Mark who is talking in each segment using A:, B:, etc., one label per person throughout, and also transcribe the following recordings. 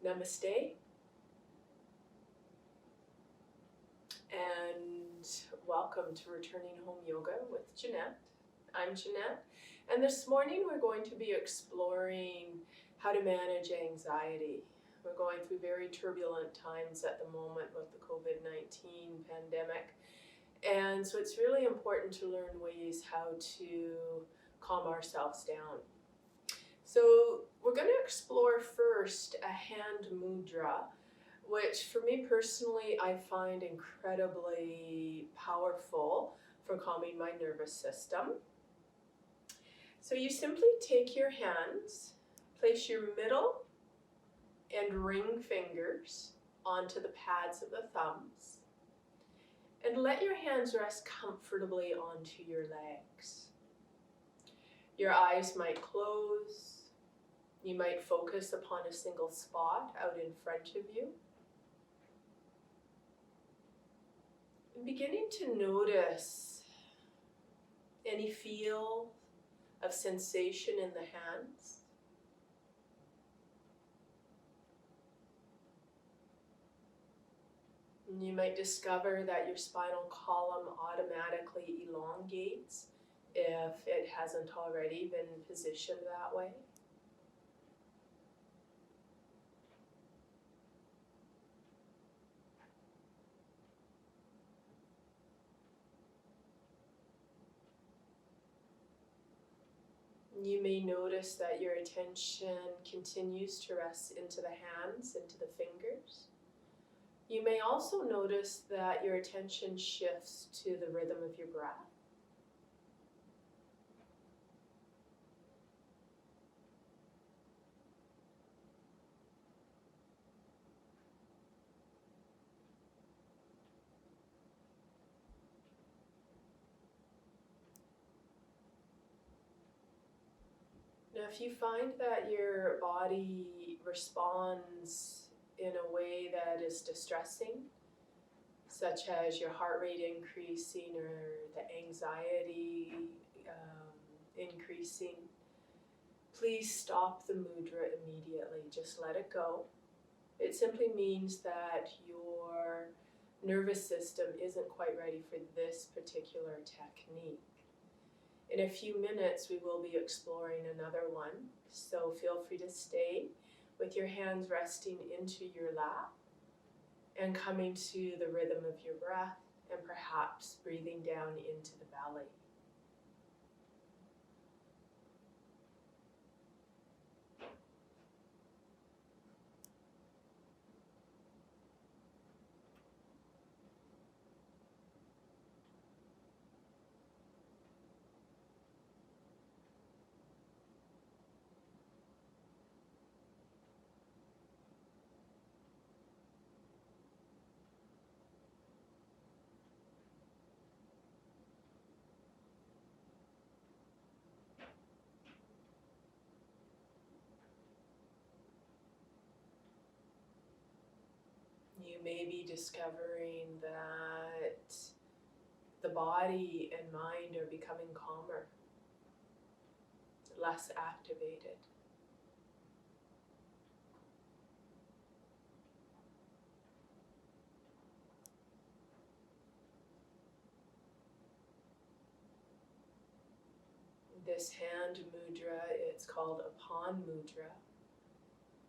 A: Namaste, and welcome to Returning Home Yoga with Jeanette. I'm Jeanette, and this morning we're going to be exploring how to manage anxiety. We're going through very turbulent times at the moment with the COVID-19 pandemic, and so it's really important to learn ways how to calm ourselves down. So we're going to explore first a hand mudra, which for me personally I find incredibly powerful for calming my nervous system. So you simply take your hands, place your middle and ring fingers onto the pads of the thumbs, and let your hands rest comfortably onto your legs. Your eyes might close. You might focus upon a single spot out in front of you. And beginning to notice any feel of sensation in the hands. And you might discover that your spinal column automatically elongates if it hasn't already been positioned that way. You may notice that your attention continues to rest into the hands, into the fingers. You may also notice that your attention shifts to the rhythm of your breath. Now, if you find that your body responds in a way that is distressing, such as your heart rate increasing or the anxiety increasing, please stop the mudra immediately. Just let it go. It simply means that your nervous system isn't quite ready for this particular technique. In a few minutes, we will be exploring another one, so feel free to stay with your hands resting into your lap and coming to the rhythm of your breath and perhaps breathing down into the belly. You may be discovering that the body and mind are becoming calmer, less activated. This hand mudra, it's called Apan Mudra,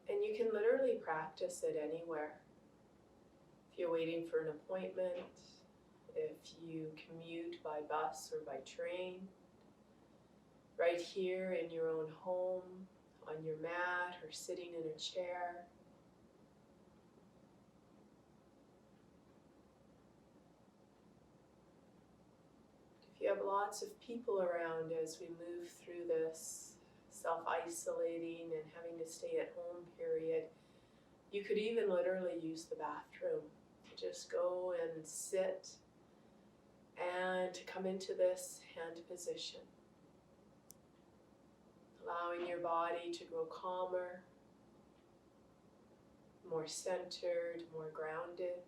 A: and you can literally practice it anywhere. If you're waiting for an appointment, if you commute by bus or by train, right here in your own home, on your mat or sitting in a chair. If you have lots of people around as we move through this self-isolating and having to stay at home period, you could even literally use the bathroom. Just go and sit and come into this hand position, allowing your body to grow calmer, more centered, more grounded.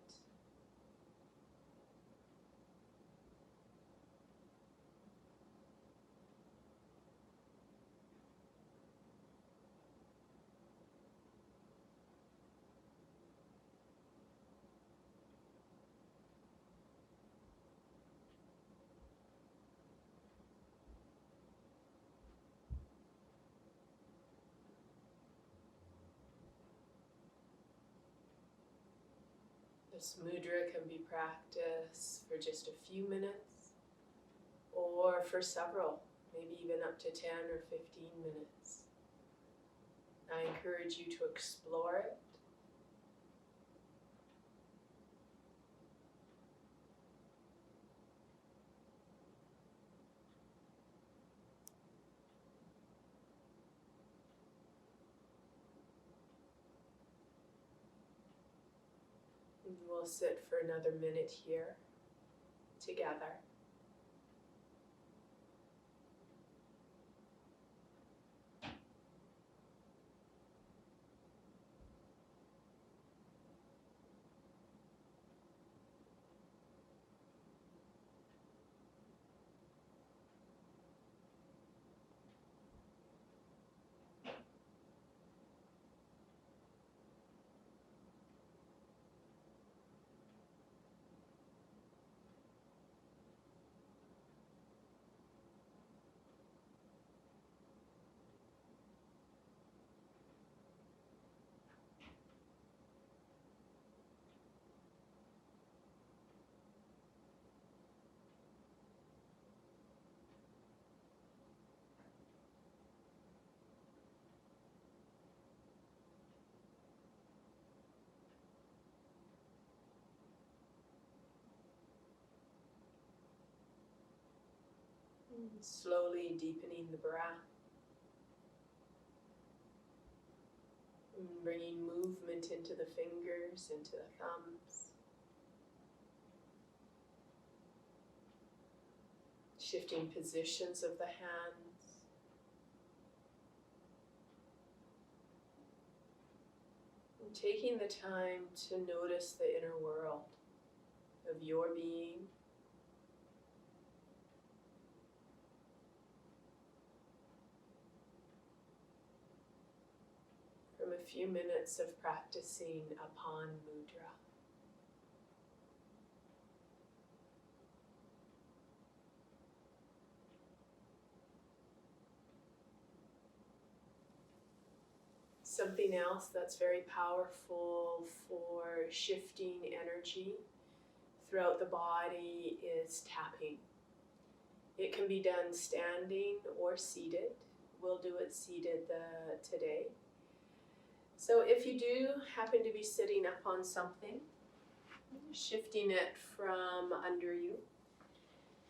A: This mudra can be practiced for just a few minutes or for several, maybe even up to 10 or 15 minutes. I encourage you to explore it. And we'll sit for another minute here together. Slowly deepening the breath. And bringing movement into the fingers, into the thumbs. Shifting positions of the hands. And taking the time to notice the inner world of your being. From a few minutes of practicing Apan Mudra. Something else that's very powerful for shifting energy throughout the body is tapping. It can be done standing or seated. We'll do it seated today. So if you do happen to be sitting up on something, shifting it from under you,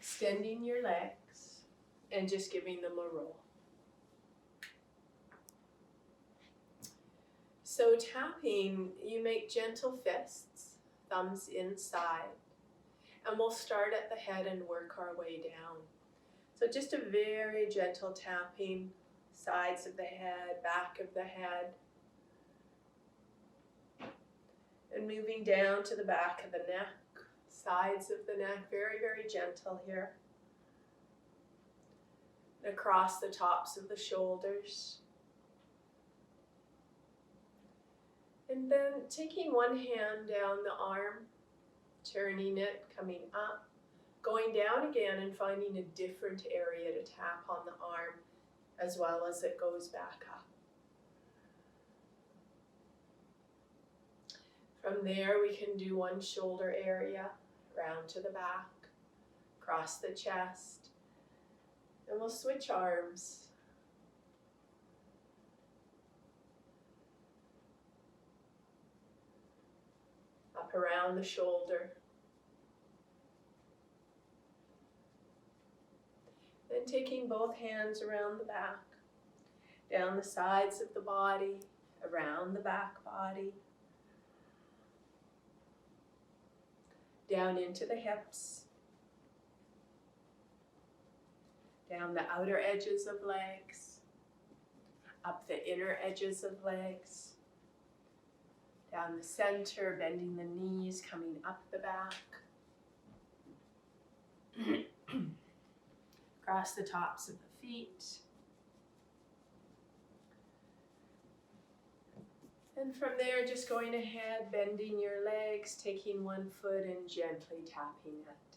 A: extending your legs, and just giving them a roll. So tapping, you make gentle fists, thumbs inside, and we'll start at the head and work our way down. So just a very gentle tapping, sides of the head, back of the head, and moving down to the back of the neck, sides of the neck, very, very gentle here. And across the tops of the shoulders. And then taking one hand down the arm, turning it, coming up, going down again and finding a different area to tap on the arm as well as it goes back up. From there we can do one shoulder area, round to the back, across the chest, and we'll switch arms. Up around the shoulder. Then taking both hands around the back, down the sides of the body, around the back body, down into the hips, down the outer edges of legs, up the inner edges of legs, down the center, bending the knees, coming up the back, across the tops of the feet. And from there, just going ahead, bending your legs, taking one foot and gently tapping it.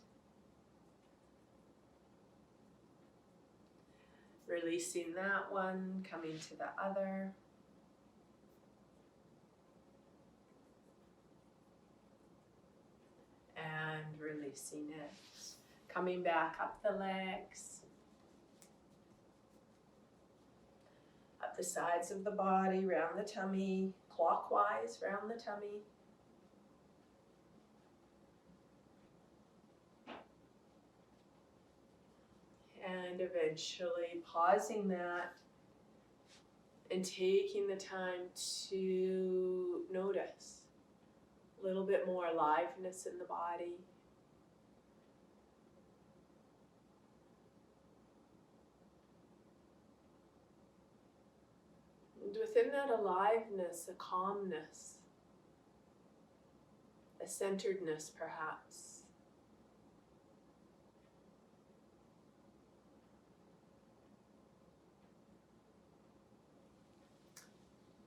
A: Releasing that one, coming to the other. and releasing it. Coming back up the legs, up the sides of the body, round the tummy, clockwise round the tummy. And eventually pausing that and taking the time to notice a little bit more aliveness in the body. And within that aliveness, a calmness, a centeredness perhaps.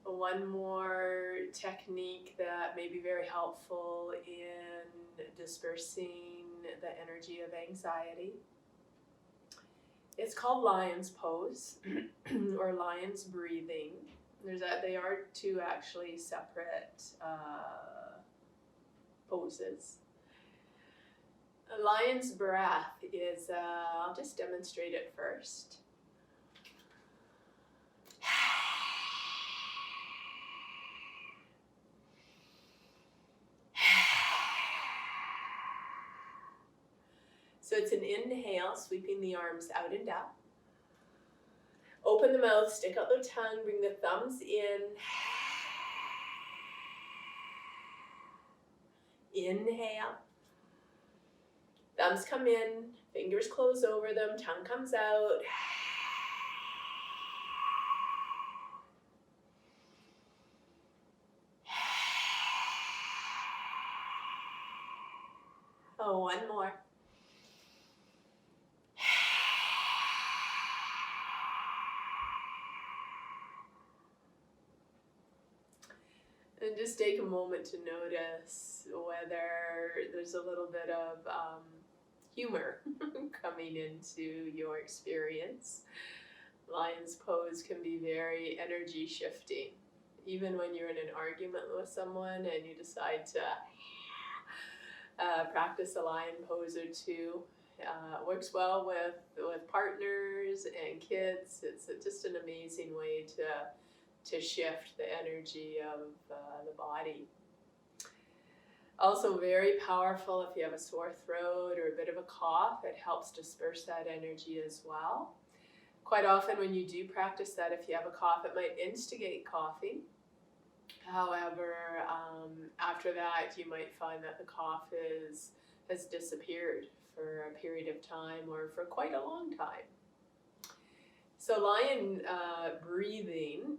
A: One more technique that may be very helpful in dispersing the energy of anxiety. It's called lion's pose or lion's breathing. They are two actually separate poses. A lion's breath is, I'll just demonstrate it first. So it's an inhale, sweeping the arms out and down. Open the mouth, stick out the tongue, bring the thumbs in. Inhale. Thumbs come in, fingers close over them, tongue comes out. Oh, one more. And just take a moment to notice whether there's a little bit of humor coming into your experience. Lion's pose can be very energy shifting. Even when you're in an argument with someone and you decide to practice a lion pose or two, works well with partners and kids. It's just an amazing way to shift the energy of the body. Also very powerful if you have a sore throat or a bit of a cough. It helps disperse that energy as well. Quite often when you do practice that, if you have a cough, it might instigate coughing. However, after that, you might find that the cough has disappeared for a period of time or for quite a long time. So lion breathing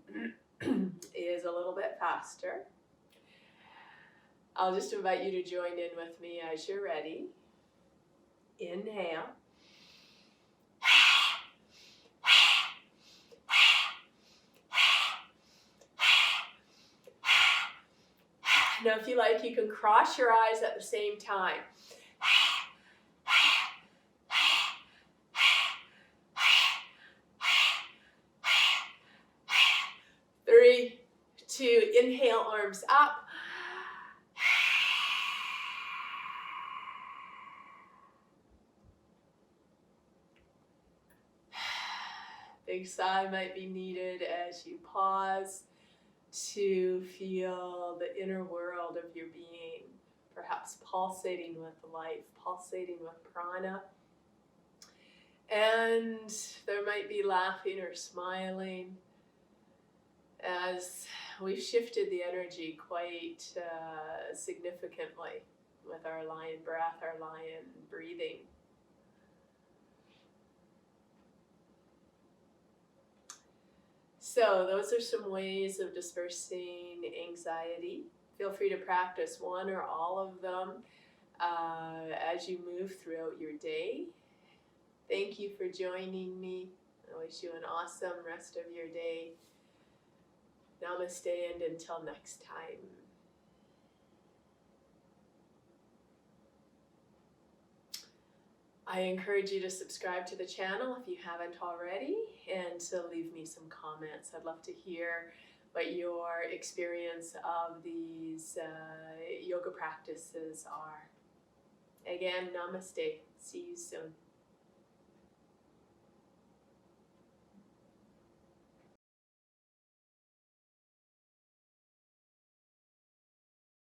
A: is a little bit faster. I'll just invite you to join in with me as you're ready. Inhale. Now, if you like, you can cross your eyes at the same time. 3, 2, inhale, arms up. Big sigh might be needed as you pause to feel the inner world of your being, perhaps pulsating with life, pulsating with prana. And there might be laughing or smiling as we've shifted the energy quite significantly with our lion breath, our lion breathing. So those are some ways of dispersing anxiety. Feel free to practice one or all of them as you move throughout your day. Thank you for joining me. I wish you an awesome rest of your day. Namaste, and until next time. I encourage you to subscribe to the channel if you haven't already, and to leave me some comments. I'd love to hear what your experience of these yoga practices are. Again, namaste. See you soon.